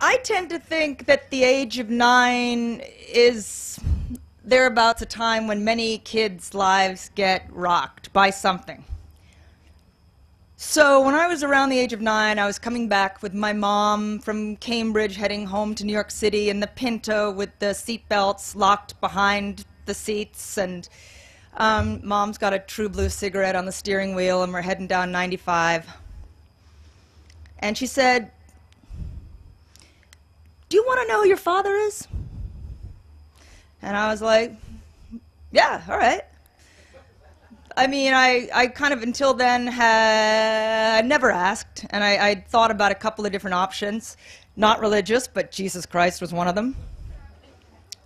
I tend to think that the age of 9 is thereabouts a time when many kids' lives get rocked by something. So when I was around the age of 9, I was coming back with my mom from Cambridge, heading home to New York City in the Pinto with the seat belts locked behind the seats, and Mom's got a True Blue cigarette on the steering wheel, and we're heading down 95. And she said, "Do you want to know who your father is?" And I was like, "Yeah, all right." I mean, I kind of until then had never asked, and I'd thought about a couple of different options. Not religious, but Jesus Christ was one of them.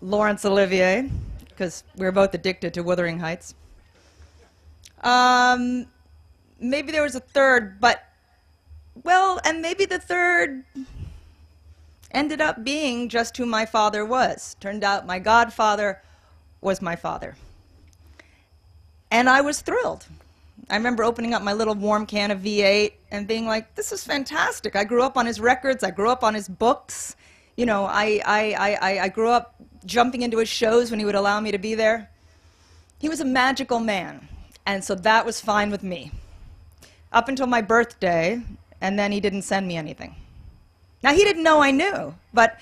Laurence Olivier, because we were both addicted to Wuthering Heights. Maybe there was a third, but, well, and maybe the third ended up being just who my father was. Turned out my godfather was my father. And I was thrilled. I remember opening up my little warm can of V8 and being like, this is fantastic. I grew up on his records. I grew up on his books. You know, I grew up jumping into his shows when he would allow me to be there. He was a magical man, and so that was fine with me. Up until my birthday, and then he didn't send me anything. Now, he didn't know I knew, but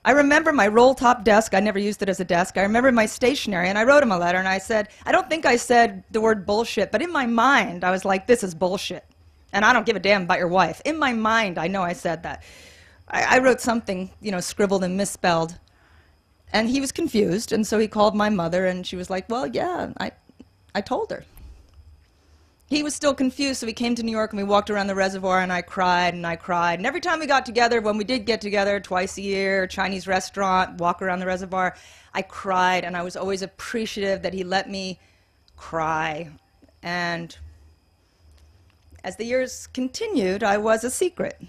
I remember my roll-top desk. I never used it as a desk. I remember my stationery, and I wrote him a letter, and I said, I don't think I said the word bullshit, but in my mind, I was like, this is bullshit, and I don't give a damn about your wife. In my mind, I know I said that. I wrote something, you know, scribbled and misspelled, and he was confused, and so he called my mother, and she was like, well, yeah, I told her. He was still confused, so we came to New York and we walked around the reservoir, and I cried and I cried. And every time we got together, when we did get together, twice a year, Chinese restaurant, walk around the reservoir, I cried, and I was always appreciative that he let me cry. And as the years continued, I was a secret.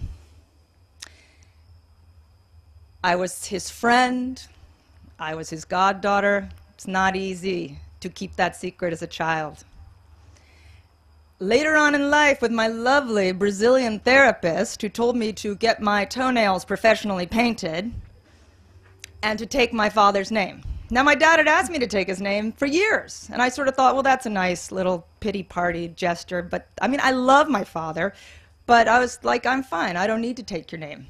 I was his friend. I was his goddaughter. It's not easy to keep that secret as a child. Later on in life, with my lovely Brazilian therapist who told me to get my toenails professionally painted and to take my father's name. Now, my dad had asked me to take his name for years, and I sort of thought, well, that's a nice little pity party gesture, but I mean, I love my father, but I was like, I'm fine, I don't need to take your name.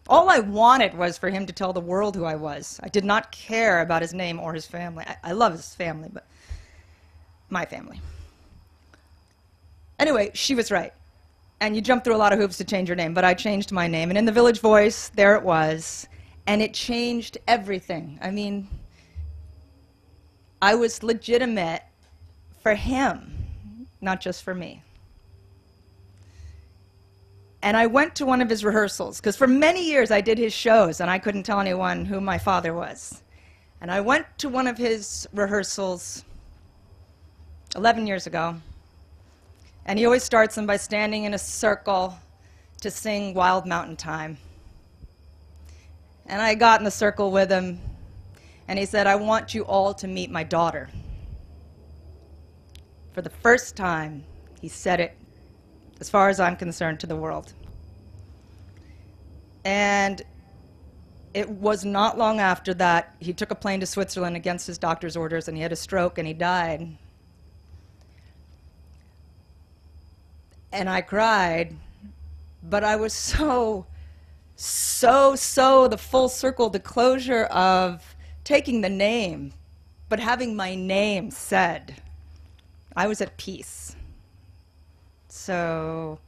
All I wanted was for him to tell the world who I was. I did not care about his name or his family. I love his family, but my family. Anyway, she was right. And you jump through a lot of hoops to change your name, but I changed my name. And in the Village Voice, there it was. And it changed everything. I mean, I was legitimate for him, not just for me. And I went to one of his rehearsals, because for many years I did his shows, and I couldn't tell anyone who my father was. And I went to one of his rehearsals 11 years ago. And he always starts them by standing in a circle to sing Wild Mountain Time. And I got in the circle with him, and he said, I want you all to meet my daughter. For the first time, he said it, as far as I'm concerned, to the world. And it was not long after that, he took a plane to Switzerland against his doctor's orders, and he had a stroke, and he died. And I cried, but I was so the full circle, the closure of taking the name, but having my name said. I was at peace. So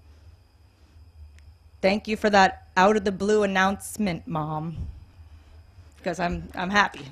thank you for that out of the blue announcement, Mom, because I'm happy.